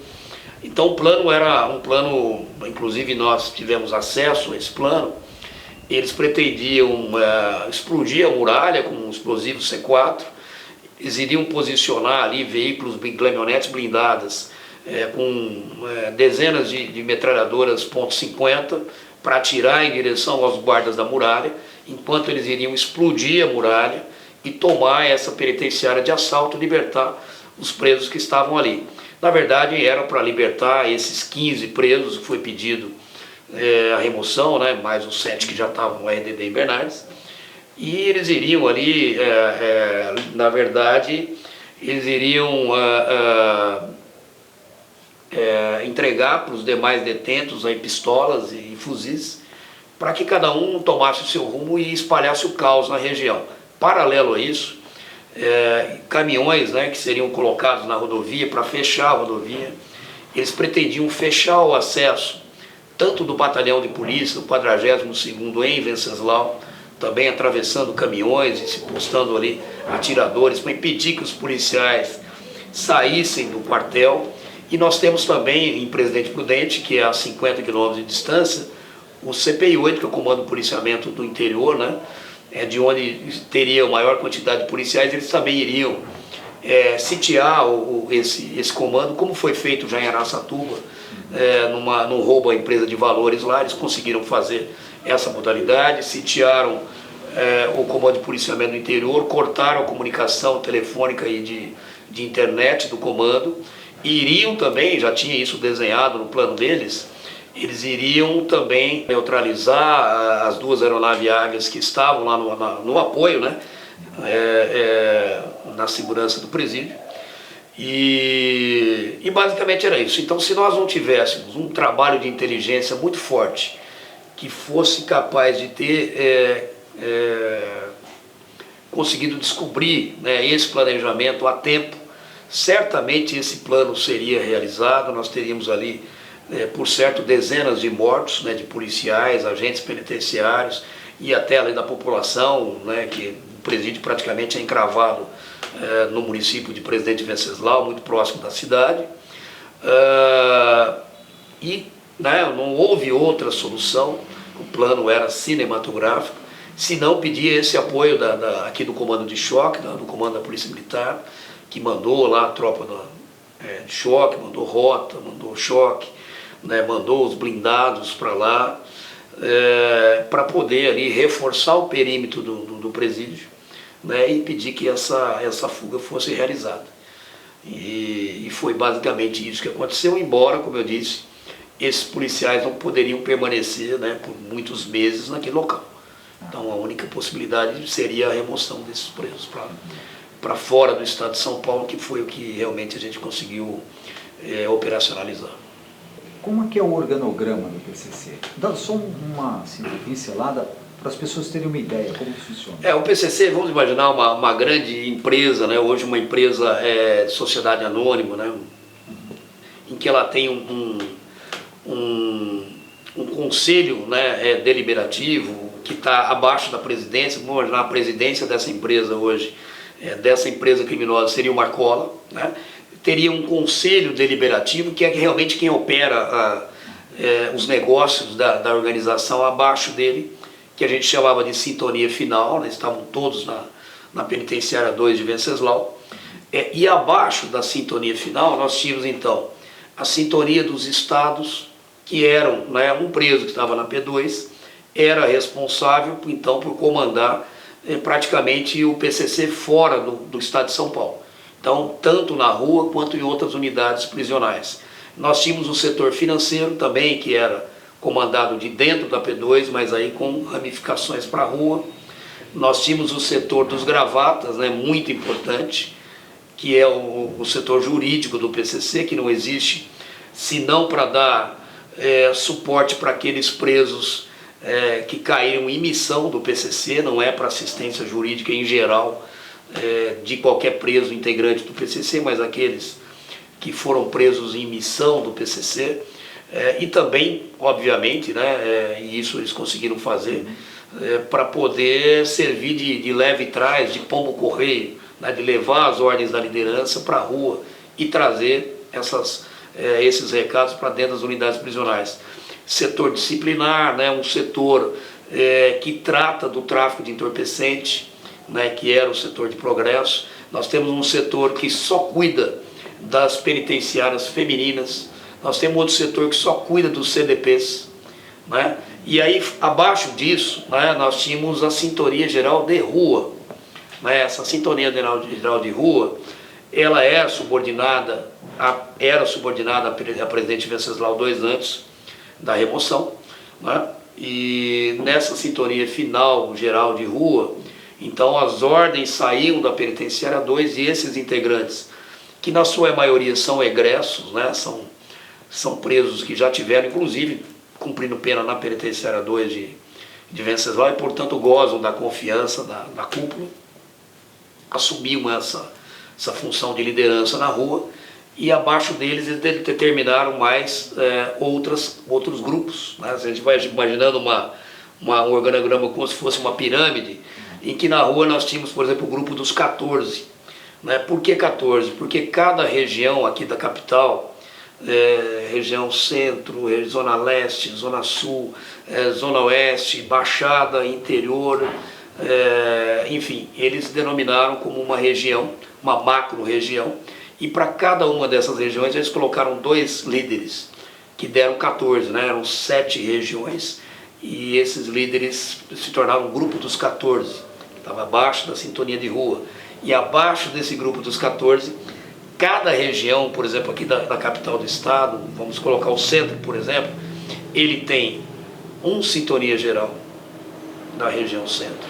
Então o plano era um plano, inclusive nós tivemos acesso a esse plano. Eles pretendiam explodir a muralha com um explosivo C4, eles iriam posicionar ali veículos, caminhonetes blindadas, com dezenas de metralhadoras .50 para atirar em direção aos guardas da muralha, enquanto eles iriam explodir a muralha e tomar essa penitenciária de assalto, libertar os presos que estavam ali. Na verdade, era para libertar esses 15 presos, foi pedido a remoção, né, mais os 7 que já estavam no RDD em Bernardes, e eles iriam ali, na verdade, eles iriam entregar para os demais detentos aí pistolas e fuzis, para que cada um tomasse o seu rumo e espalhasse o caos na região. Paralelo a isso, caminhões, né, que seriam colocados na rodovia para fechar a rodovia, eles pretendiam fechar o acesso tanto do batalhão de polícia, do 42º em Venceslau, também atravessando caminhões e se postando ali atiradores para impedir que os policiais saíssem do quartel. E nós temos também em Presidente Prudente, que é a 50 quilômetros de distância, o CPI-8, que é o Comando de Policiamento do Interior, né, de onde teria a maior quantidade de policiais. Eles também iriam sitiar esse comando, como foi feito já em Araçatuba, num roubo à empresa de valores lá. Eles conseguiram fazer essa modalidade, sitiaram o Comando de Policiamento do Interior, cortaram a comunicação telefônica e de internet do comando, e iriam também, já tinha isso desenhado no plano deles, eles iriam também neutralizar as 2 aeronaves Águias que estavam lá no apoio, né, na segurança do presídio. E basicamente era isso. Então, se nós não tivéssemos um trabalho de inteligência muito forte, que fosse capaz de ter conseguido descobrir, né, esse planejamento a tempo, certamente esse plano seria realizado. Nós teríamos ali, por certo, dezenas de mortos, né, de policiais, agentes penitenciários e até além da população, né, que o presídio praticamente é encravado no município de Presidente Venceslau, muito próximo da cidade. Né, não houve outra solução, o plano era cinematográfico, se não pedir esse apoio aqui do Comando de Choque, do Comando da Polícia Militar, que mandou lá a tropa de choque, mandou rota, mandou choque, né, mandou os blindados para lá, para poder ali reforçar o perímetro do presídio, né, e impedir que essa fuga fosse realizada. E foi basicamente isso que aconteceu, embora, como eu disse, esses policiais não poderiam permanecer, né, por muitos meses naquele local. Então a única possibilidade seria a remoção desses presos para fora do estado de São Paulo, que foi o que realmente a gente conseguiu operacionalizar. Como é que é o organograma do PCC? Dá só uma pincelada para as pessoas terem uma ideia como funciona. O PCC, vamos imaginar uma grande empresa, né, hoje uma empresa de sociedade anônima, né, em que ela tem um conselho, né, deliberativo que está abaixo da presidência. Vamos imaginar a presidência dessa empresa hoje, dessa empresa criminosa, seria o Marcola, né? Teria um conselho deliberativo que é realmente quem opera os negócios da organização abaixo dele, que a gente chamava de sintonia final, né? Estavam todos na penitenciária 2 de Venceslau. E abaixo da sintonia final nós tínhamos então a sintonia dos estados, que eram, né, um preso que estava na P2 era responsável então por comandar praticamente o PCC fora do estado de São Paulo. Então, tanto na rua quanto em outras unidades prisionais. Nós tínhamos o setor financeiro também, que era comandado de dentro da P2, mas aí com ramificações para a rua. Nós tínhamos o setor dos gravatas, né, muito importante, que é o setor jurídico do PCC, que não existe senão para dar suporte para aqueles presos que caíram em missão do PCC, não é para assistência jurídica em geral de qualquer preso integrante do PCC, mas aqueles que foram presos em missão do PCC, e também, obviamente, né, e isso eles conseguiram fazer, para poder servir de leve trás, de pombo-correio, né, de levar as ordens da liderança para a rua e trazer esses recados para dentro das unidades prisionais. Setor disciplinar, né, um setor que trata do tráfico de entorpecente, né, que era o setor de progresso. Nós temos um setor que só cuida das penitenciárias femininas. Nós temos outro setor que só cuida dos CDPs, né? E aí, abaixo disso, né, nós tínhamos a Sintonia Geral de Rua, né? Essa Sintonia Geral de Rua, ela era subordinada a presidente Venceslau 2 antes da remoção, né? E nessa sintonia final geral de rua, então as ordens saíam da penitenciária 2 e esses integrantes, que na sua maioria são egressos, né, são presos que já tiveram, inclusive, cumprindo pena na penitenciária 2 de Venceslau e, portanto, gozam da confiança da cúpula, assumiam essa função de liderança na rua, e abaixo deles eles determinaram mais outros grupos, né? A gente vai imaginando um organograma como se fosse uma pirâmide, em que na rua nós tínhamos, por exemplo, o grupo dos 14. Né? Por que 14? Porque cada região aqui da capital, região centro, zona leste, zona sul, zona oeste, baixada, interior, enfim, eles denominaram como uma região, uma macro-região, e para cada uma dessas regiões eles colocaram 2 líderes, que deram 14, né? Eram 7 regiões, e esses líderes se tornaram o grupo dos 14, que estava abaixo da sintonia de rua. E abaixo desse grupo dos 14, cada região, por exemplo, aqui da capital do estado, vamos colocar o centro, por exemplo, ele tem um sintonia geral da região centro,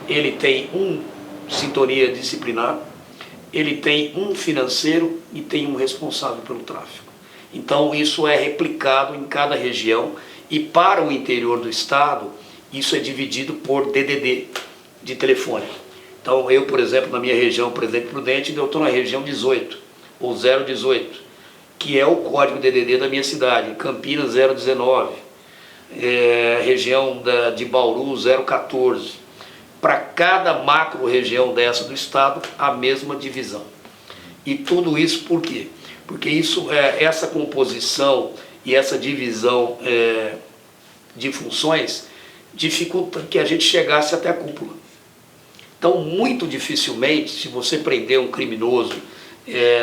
ele tem um sintonia disciplinar, ele tem um financeiro e tem um responsável pelo tráfico. Então isso é replicado em cada região, e para o interior do estado isso é dividido por DDD de telefone. Então eu, por exemplo, na minha região Presidente Prudente, eu estou na região 18 ou 018, que é o código DDD da minha cidade. Campinas 019, região de Bauru 014. Para cada macro região dessa do estado, a mesma divisão. E tudo isso por quê? Porque essa composição e essa divisão de funções dificulta que a gente chegasse até a cúpula. Então, muito dificilmente, se você prender um criminoso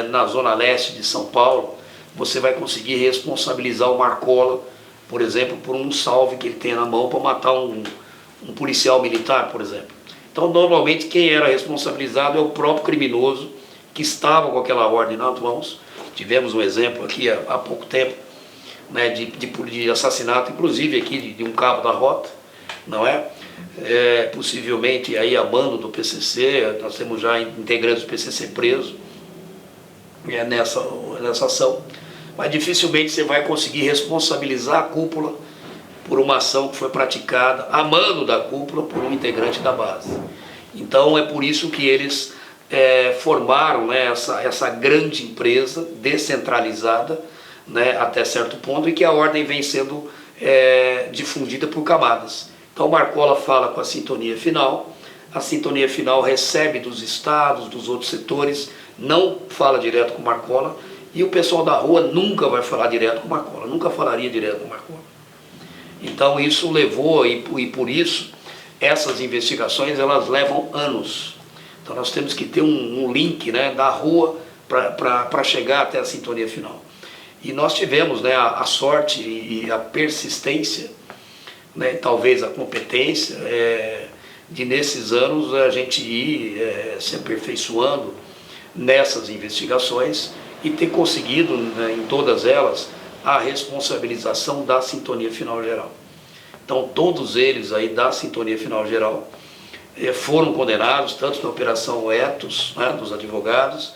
na zona leste de São Paulo, você vai conseguir responsabilizar o Marcola, por exemplo, por um salve que ele tem na mão para matar um policial militar, por exemplo. Então, normalmente, quem era responsabilizado é o próprio criminoso que estava com aquela ordem nas mãos. Tivemos um exemplo aqui há pouco tempo, né, de assassinato, inclusive aqui de um cabo da rota, não é? Possivelmente aí a mando do PCC, nós temos já integrantes do PCC presos nessa ação, mas dificilmente você vai conseguir responsabilizar a cúpula por uma ação que foi praticada a mando da cúpula por um integrante da base. Então é por isso que eles formaram, né, essa grande empresa descentralizada, né, até certo ponto, e que a ordem vem sendo difundida por camadas. Então o Marcola fala com a sintonia final recebe dos estados, dos outros setores, não fala direto com o Marcola, e o pessoal da rua nunca vai falar direto com o Marcola, nunca falaria direto com o Marcola. Então isso levou, e por isso essas investigações elas levam anos. Então nós temos que ter um link, né, da rua para chegar até a sintonia final. E nós tivemos, né, a sorte e a persistência, né, talvez a competência, de nesses anos a gente ir se aperfeiçoando nessas investigações e ter conseguido, né, em todas elas, a responsabilização da sintonia final geral. Então todos eles aí da sintonia final geral foram condenados, tanto na operação Etos, né, dos advogados,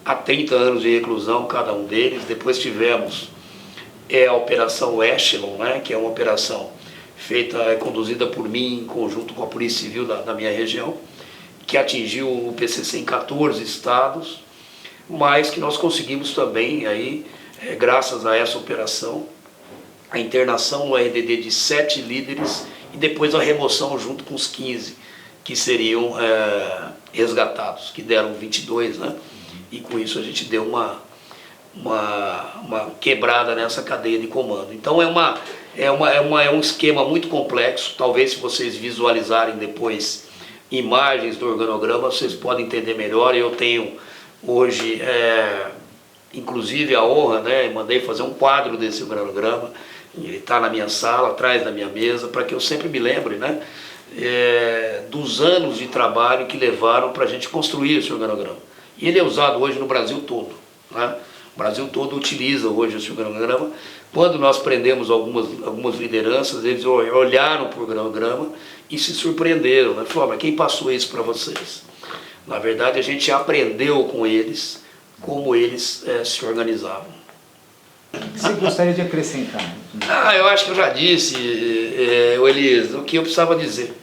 a 30 anos de reclusão cada um deles. Depois tivemos a operação Echelon, né, que é uma operação conduzida por mim em conjunto com a Polícia Civil da minha região, que atingiu o PCC em 14 estados, mas que nós conseguimos também, aí, graças a essa operação, a internação no RDD de 7 líderes e depois a remoção junto com os 15 que seriam resgatados, que deram 22, né? E com isso a gente deu uma quebrada nessa cadeia de comando. Então é um esquema muito complexo. Talvez se vocês visualizarem depois imagens do organograma, vocês podem entender melhor. Eu tenho hoje, inclusive, a honra, né, mandei fazer um quadro desse organograma, ele está na minha sala, atrás da minha mesa, para que eu sempre me lembre, né, dos anos de trabalho que levaram para a gente construir esse organograma. E ele é usado hoje no Brasil todo, né? O Brasil todo utiliza hoje esse organograma Quando nós prendemos algumas lideranças, eles olharam para o programa e se surpreenderam, né? Falaram, mas quem passou isso para vocês? Na verdade, a gente aprendeu com eles como eles se organizavam. O que você gostaria de acrescentar? Eu acho que eu já disse, Elias, o que eu precisava dizer.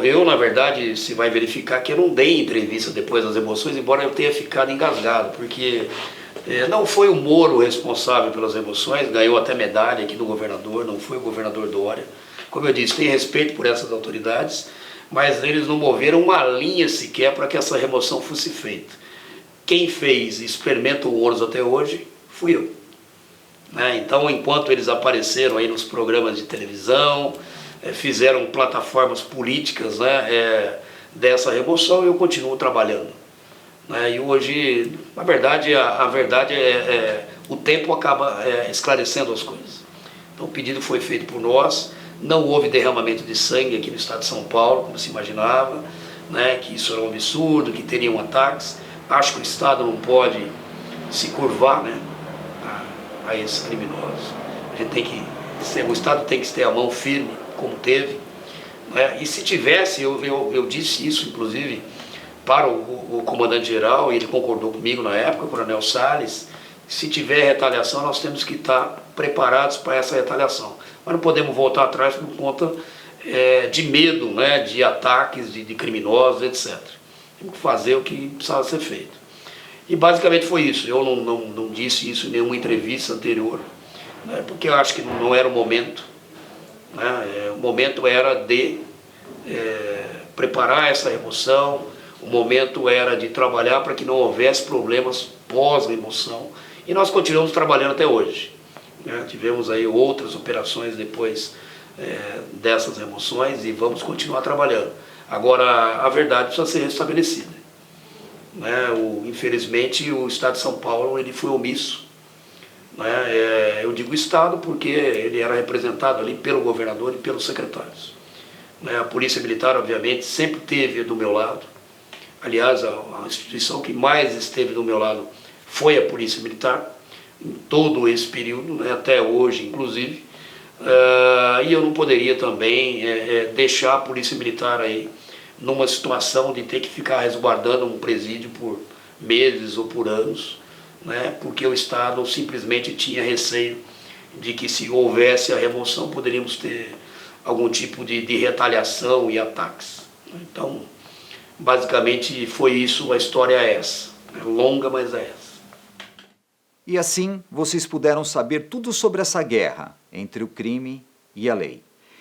Eu, na verdade, se vai verificar que eu não dei entrevista depois das emoções, embora eu tenha ficado engasgado, porque não foi o Moro responsável pelas emoções, ganhou até medalha aqui do governador, não foi o governador Dória. Como eu disse, tenho respeito por essas autoridades, mas eles não moveram uma linha sequer para que essa remoção fosse feita. Quem fez experimento ônus até hoje fui eu. Então, enquanto eles apareceram aí nos programas de televisão, fizeram plataformas políticas, dessa remoção, eu continuo trabalhando. E hoje, a verdade o tempo acaba esclarecendo as coisas. Então o pedido foi feito por nós, não houve derramamento de sangue aqui no estado de São Paulo, como se imaginava, que isso era um absurdo, que teriam ataques. Acho que o Estado não pode se curvar, a esses criminosos. O Estado tem que ter a mão firme, como teve. E se tivesse, eu disse isso, inclusive, para o comandante-geral, e ele concordou comigo na época, o coronel Salles, se tiver retaliação, nós temos que estar preparados para essa retaliação. Mas não podemos voltar atrás por conta de medo, de ataques, de criminosos, etc. Temos que fazer o que precisava ser feito. E basicamente foi isso. Eu não disse isso em nenhuma entrevista anterior, porque eu acho que não era o momento. O momento era de preparar essa remoção, o momento era de trabalhar para que não houvesse problemas pós-remoção, e nós continuamos trabalhando até hoje. Tivemos aí outras operações depois dessas remoções e vamos continuar trabalhando. Agora, a verdade precisa ser restabelecida. Infelizmente, o Estado de São Paulo ele foi omisso. Eu digo Estado porque ele era representado ali pelo governador e pelos secretários. A Polícia Militar, obviamente, sempre esteve do meu lado. Aliás, a instituição que mais esteve do meu lado foi a Polícia Militar, em todo esse período, até hoje, inclusive. E eu não poderia também deixar a Polícia Militar aí numa situação de ter que ficar resguardando um presídio por meses ou por anos, porque o Estado simplesmente tinha receio de que, se houvesse a remoção, poderíamos ter algum tipo de retaliação e ataques. Então, basicamente foi isso, a história é essa. É longa, mas é essa. E assim vocês puderam saber tudo sobre essa guerra entre o crime e a lei.